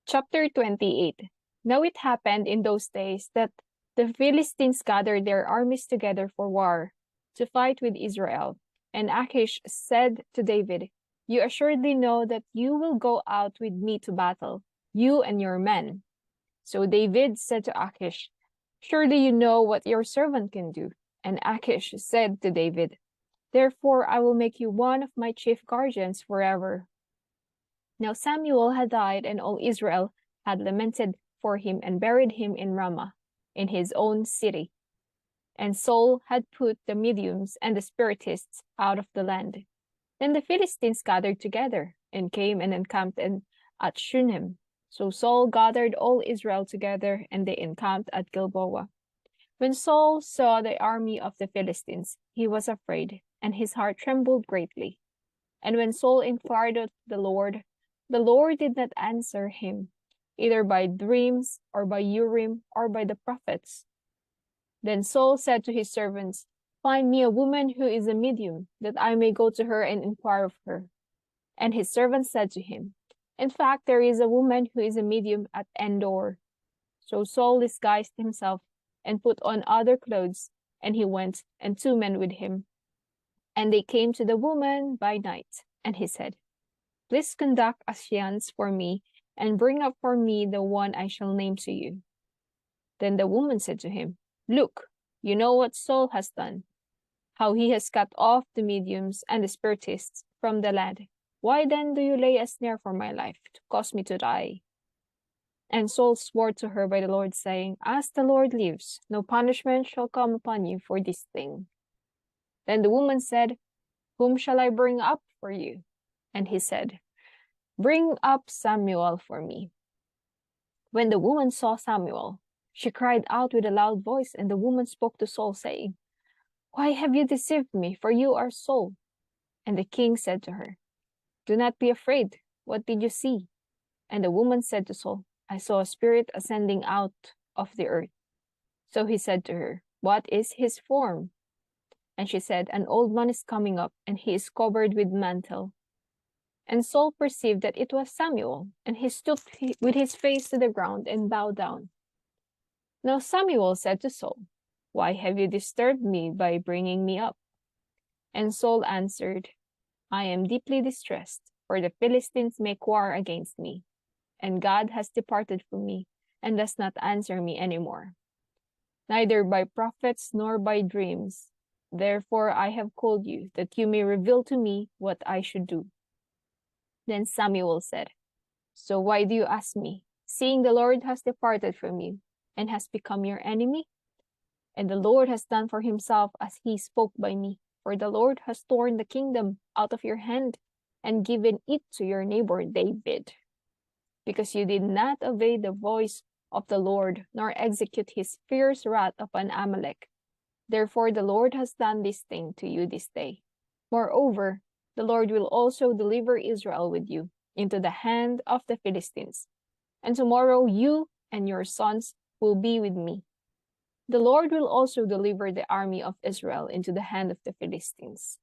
Chapter 28. Now it happened in those days that the Philistines gathered their armies together for war, to fight with Israel. And Achish said to David, "You assuredly know that you will go out with me to battle, you and your men." So David said to Achish, "Surely you know what your servant can do." And Achish said to David, "Therefore I will make you one of my chief guardians forever." Now Samuel had died, and all Israel had lamented for him and buried him in Ramah, in his own city. And Saul had put the mediums and the spiritists out of the land. Then the Philistines gathered together and came and encamped at Shunem. So Saul gathered all Israel together, and they encamped at Gilboa. When Saul saw the army of the Philistines, he was afraid, and his heart trembled greatly. And when Saul inquired of the Lord did not answer him, either by dreams, or by Urim, or by the prophets. Then Saul said to his servants, "Find me a woman who is a medium, that I may go to her and inquire of her." And his servants said to him, "In fact, there is a woman who is a medium at Endor." So Saul disguised himself and put on other clothes, and he went, and 2 men with him. And they came to the woman by night, and he said, "Please conduct affiance for me, and bring up for me the one I shall name to you." Then the woman said to him, "Look, you know what Saul has done, how he has cut off the mediums and the spiritists from the land. Why then do you lay a snare for my life, to cause me to die?" And Saul swore to her by the Lord, saying, "As the Lord lives, no punishment shall come upon you for this thing." Then the woman said, "Whom shall I bring up for you?" And he said, "Bring up Samuel for me." When the woman saw Samuel, she cried out with a loud voice, and the woman spoke to Saul, saying, "Why have you deceived me? For you are Saul." And the king said to her, "Do not be afraid. What did you see?" And the woman said to Saul, "I saw a spirit ascending out of the earth." So he said to her, "What is his form?" And she said, "An old man is coming up, and he is covered with mantle." And Saul perceived that it was Samuel, and he stood with his face to the ground and bowed down. Now Samuel said to Saul, "Why have you disturbed me by bringing me up?" And Saul answered, "I am deeply distressed, for the Philistines make war against me, and God has departed from me, and does not answer me any more, neither by prophets nor by dreams. Therefore I have called you, that you may reveal to me what I should do." Then Samuel said, "So why do you ask me, seeing the Lord has departed from you, and has become your enemy? And the Lord has done for himself as he spoke by me, for the Lord has torn the kingdom out of your hand, and given it to your neighbor David, because you did not obey the voice of the Lord, nor execute his fierce wrath upon Amalek. Therefore the Lord has done this thing to you this day. Moreover, the Lord will also deliver Israel with you into the hand of the Philistines. And tomorrow you and your sons will be with me. The Lord will also deliver the army of Israel into the hand of the Philistines."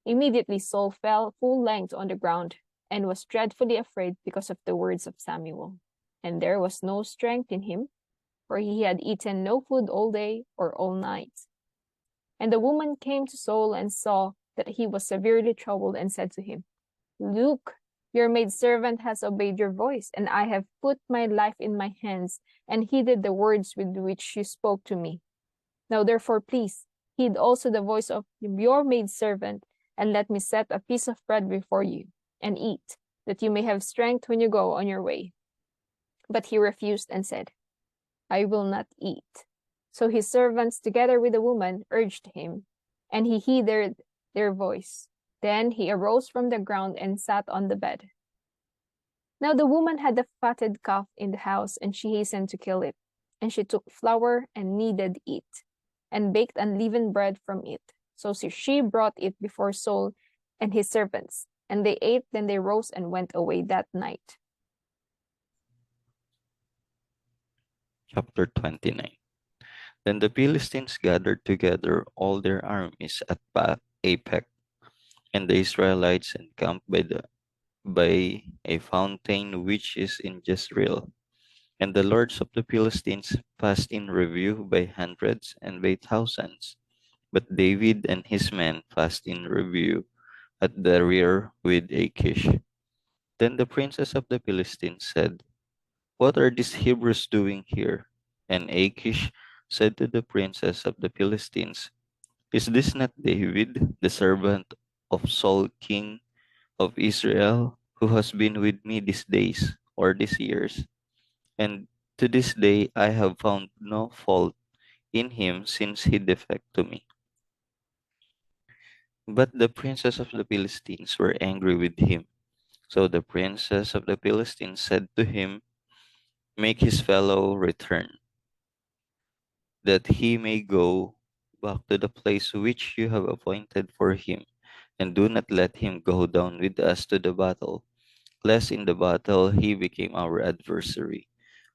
Immediately Saul fell full length on the ground, and was dreadfully afraid because of the words of Samuel. And there was no strength in him, for he had eaten no food all day or all night. And the woman came to Saul and saw that he was severely troubled, and said to him, "Look, your maidservant has obeyed your voice, and I have put my life in my hands, and heeded the words with which you spoke to me. Now therefore please, heed also the voice of your maidservant, and let me set a piece of bread before you, and eat, that you may have strength when you go on your way." But he refused and said, "I will not eat." So his servants, together with the woman, urged him, and he heeded their voice. Then he arose from the ground and sat on the bed. Now the woman had a fatted calf in the house, and she hastened to kill it. And she took flour and kneaded it, and baked unleavened bread from it. So she brought it before Saul and his servants, and they ate. Then they rose and went away that night. Chapter 29. Then the Philistines gathered together all their armies at Apec, and the Israelites encamped by the by a fountain which is in Jezreel. And the lords of the Philistines passed in review by hundreds and by thousands. But David and his men passed in review at the rear with Achish. Then the princes of the Philistines said, "What are these Hebrews doing here?" And Achish said to the princes of the Philistines, "Is this not David, the servant of Saul, king of Israel, who has been with me these days or these years? And to this day I have found no fault in him since he defected to me." But the princes of the Philistines were angry with him. So the princes of the Philistines said to him, "Make his fellow return, that he may go back to the place which you have appointed for him, and do not let him go down with us to the battle, lest in the battle he became our adversary.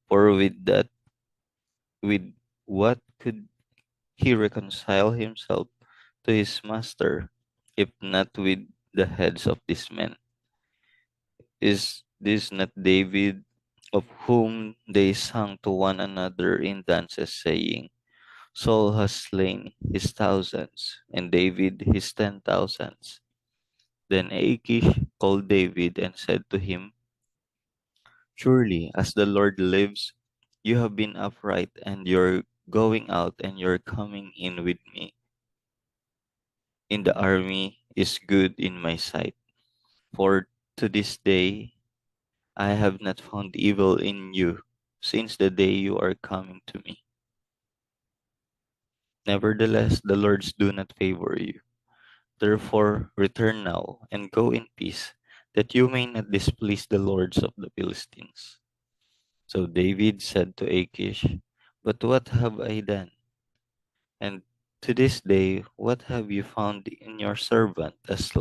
For with what could he reconcile himself to his master, if not with the heads of these men? Is this not David, of whom they sang to one another in dances, saying, Saul has slain his thousands, and David his 10,000s? Then Achish called David and said to him, "Surely, as the Lord lives, you have been upright, and your going out and your coming in with me in the army is good in my sight. For to this day I have not found evil in you since the day you are coming to me. Nevertheless, the Lords do not favor you. Therefore, return now and go in peace, that you may not displease the lords of the Philistines." So David said to Achish, "But what have I done? And to this day, what have you found in your servant as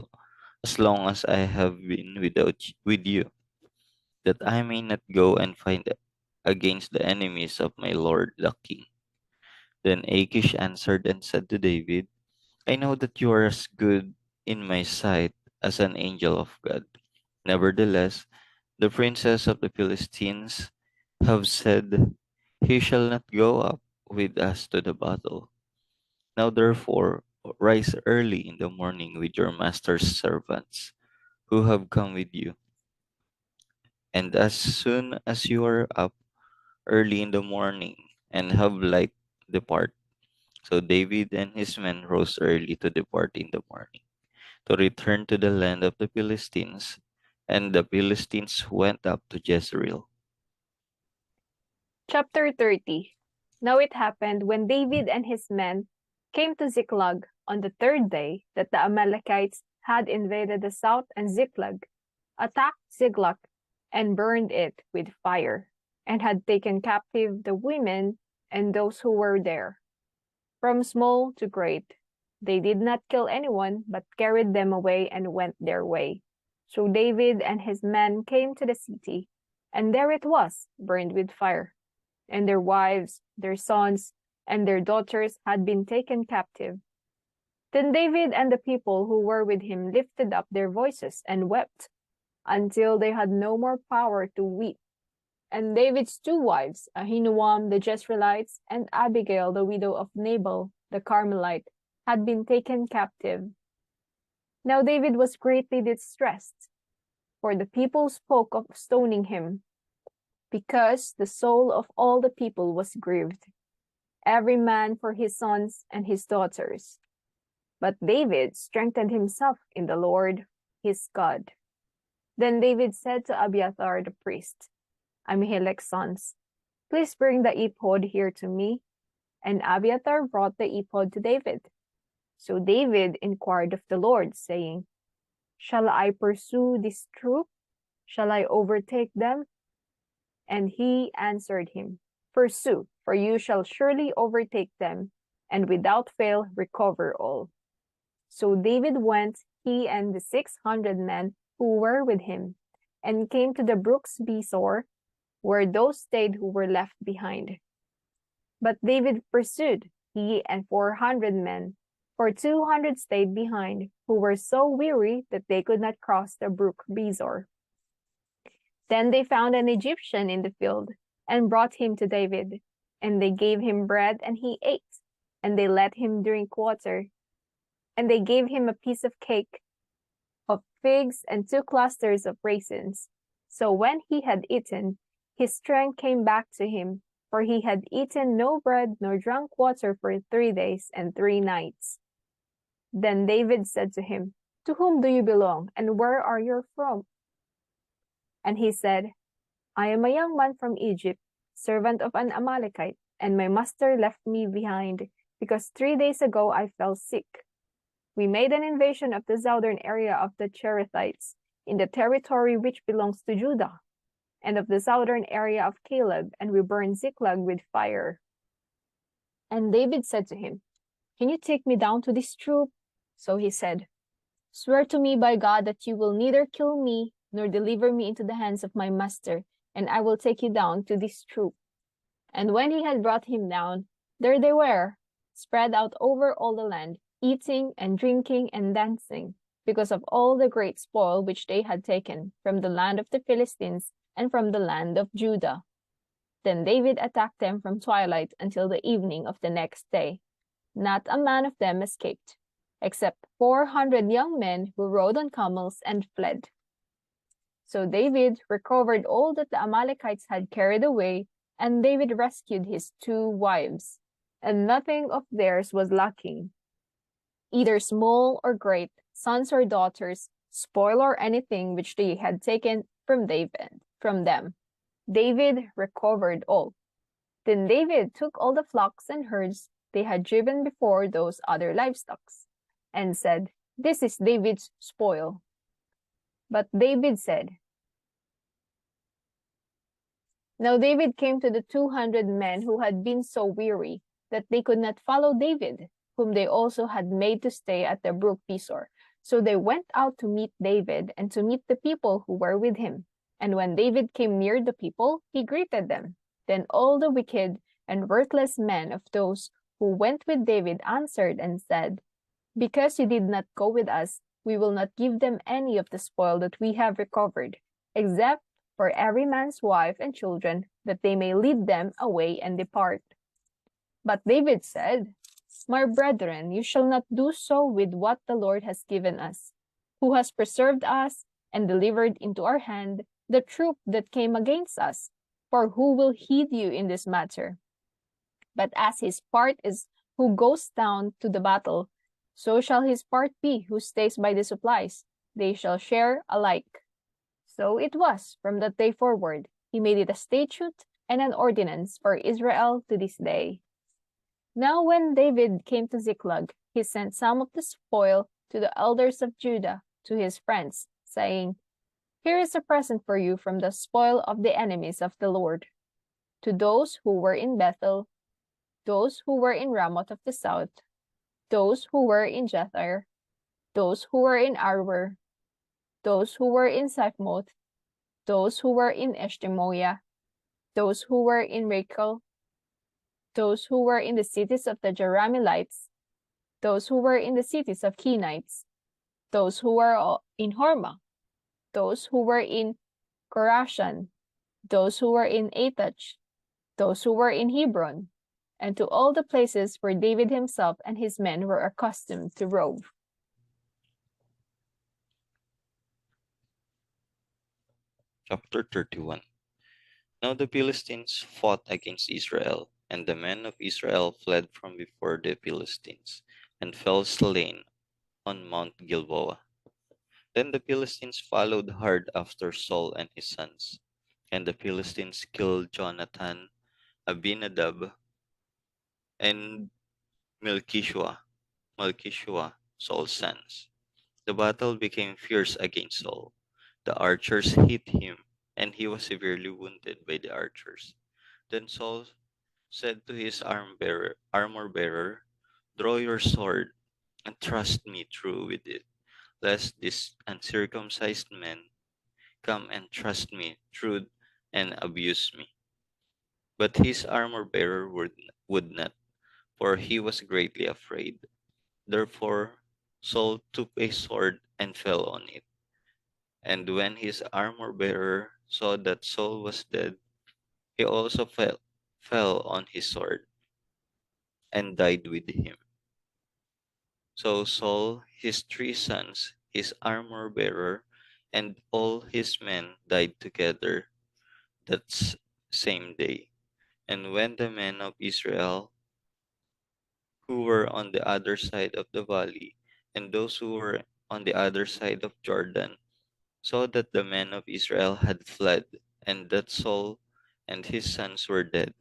long as I have been with you, that I may not go and fight against the enemies of my lord the king?" Then Achish answered and said to David, "I know that you are as good in my sight as an angel of God. Nevertheless, the princes of the Philistines have said, He shall not go up with us to the battle. Now therefore, rise early in the morning with your master's servants, who have come with you. And as soon as you are up early in the morning and have light, depart." So David and his men rose early to depart in the morning, to return to the land of the Philistines, and the Philistines went up to Jezreel. Chapter 30. Now it happened when David and his men came to Ziklag on the third day that the Amalekites had invaded the south, and Ziklag attacked Ziklag and burned it with fire, and had taken captive the women and those who were there, from small to great. They did not kill anyone, but carried them away and went their way. So David and his men came to the city, and there it was, burned with fire, and their wives, their sons, and their daughters had been taken captive. Then David and the people who were with him lifted up their voices and wept until they had no more power to weep. And David's two wives, Ahinoam the Jezreelites and Abigail the widow of Nabal the Carmelite, had been taken captive. Now David was greatly distressed, for the people spoke of stoning him, because the soul of all the people was grieved, every man for his sons and his daughters. But David strengthened himself in the Lord his God. Then David said to Abiathar the priest, Ahimelech's sons, "Please bring the ephod here to me." And Abiathar brought the ephod to David. So David inquired of the Lord, saying, "Shall I pursue this troop? Shall I overtake them?" And he answered him, "Pursue, for you shall surely overtake them, and without fail recover all." So David went, he and the 600 men who were with him, and came to the brooks Besor, where those stayed who were left behind. But David pursued, he and 400 men, for 200 stayed behind, who were so weary that they could not cross the brook Besor. Then they found an Egyptian in the field and brought him to David. And they gave him bread and he ate. And they let him drink water. And they gave him a piece of cake of figs and 2 clusters of raisins. So when he had eaten, his strength came back to him, for he had eaten no bread nor drunk water for 3 days and 3 nights. Then David said to him, "To whom do you belong, and where are you from?" And he said, "I am a young man from Egypt, servant of an Amalekite, and my master left me behind, because 3 days ago I fell sick. We made an invasion of the southern area of the Cherethites, in the territory which belongs to Judah, and of the southern area of Caleb, and we burned Ziklag with fire." And David said to him, "Can you take me down to this troop?" So he said, "Swear to me by God that you will neither kill me nor deliver me into the hands of my master, and I will take you down to this troop." And when he had brought him down, there they were, spread out over all the land, eating and drinking and dancing, because of all the great spoil which they had taken from the land of the Philistines and from the land of Judah. Then David attacked them from twilight until the evening of the next day. Not a man of them escaped, except 400 young men who rode on camels and fled. So David recovered all that the Amalekites had carried away, and David rescued his 2 wives, and nothing of theirs was lacking, either small or great, sons or daughters, spoil or anything which they had taken from them. David recovered all. Then David took all the flocks and herds they had driven before those other livestock, and said, "This is David's spoil." But David said, Now David came to the 200 men who had been so weary that they could not follow David, whom they also had made to stay at the brook Besor. So they went out to meet David and to meet the people who were with him. And when David came near the people, he greeted them. Then all the wicked and worthless men of those who went with David answered and said, "Because you did not go with us, we will not give them any of the spoil that we have recovered, except for every man's wife and children, that they may lead them away and depart." But David said, "My brethren, you shall not do so with what the Lord has given us, who has preserved us and delivered into our hand the troop that came against us. For who will heed you in this matter? But as his part is who goes down to the battle, so shall his part be who stays by the supplies. They shall share alike." So it was from that day forward. He made it a statute and an ordinance for Israel to this day. Now when David came to Ziklag, he sent some of the spoil to the elders of Judah, to his friends, saying, "Here is a present for you from the spoil of the enemies of the Lord." To those who were in Bethel, those who were in Ramoth of the south, those who were in Jether, those who were in Arwer, those who were in Siphmoth, those who were in Eshtemoa, those who were in Rachel, those who were in the cities of the Jerahmeelites, those who were in the cities of Kenites, those who were in Hormah, those who were in Korashan, those who were in Atach, those who were in Hebron, and to all the places where David himself and his men were accustomed to rove. Chapter 31. Now the Philistines fought against Israel, and the men of Israel fled from before the Philistines, and fell slain on Mount Gilboa. Then the Philistines followed hard after Saul and his sons, and the Philistines killed Jonathan, Abinadab, and Malchishua, Saul's sons. The battle became fierce against Saul. The archers hit him, and he was severely wounded by the archers. Then Saul said to his armor bearer, "Draw your sword, and thrust me through with it, lest these uncircumcised men come and thrust me through and abuse me." But his armor bearer would not, for he was greatly afraid. Therefore Saul took a sword and fell on it. And when his armor bearer saw that Saul was dead, he also fell on his sword and died with him. So Saul, his 3 sons, his armor bearer, and all his men died together that same day. And when the men of Israel who were on the other side of the valley and those who were on the other side of Jordan saw that the men of Israel had fled, and that Saul and his sons were dead,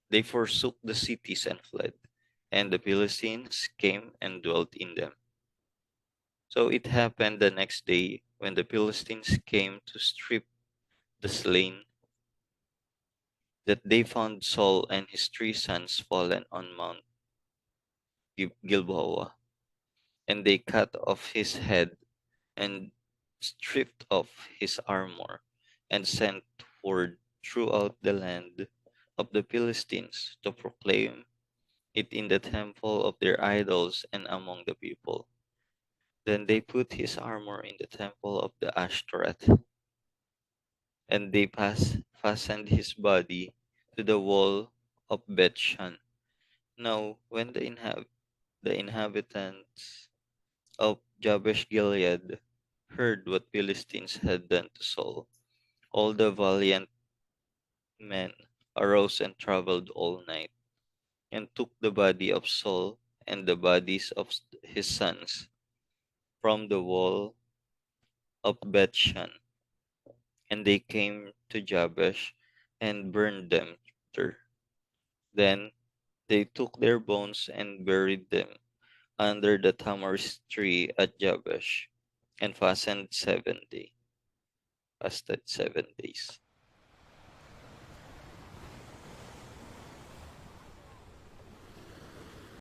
they forsook the cities and fled, and the Philistines came and dwelt in them. So it happened the next day, when the Philistines came to strip the slain, that they found Saul and his 3 sons fallen on Mount Gilboa, and they cut off his head and stripped off his armor, and sent word throughout the land of the Philistines to proclaim it in the temple of their idols and among the people. Then they put his armor in the temple of the Ashtoreth, and they fastened his body to the wall of Bethshan. Now, when the inhabitants of Jabesh Gilead heard what Philistines had done to Saul, all the valiant men arose and traveled all night, and took the body of Saul and the bodies of his sons from the wall of Bethshan, and they came to Jabesh and burned them there. Then they took their bones and buried them under the tamarisk tree at Jabesh, and fasted 7 days.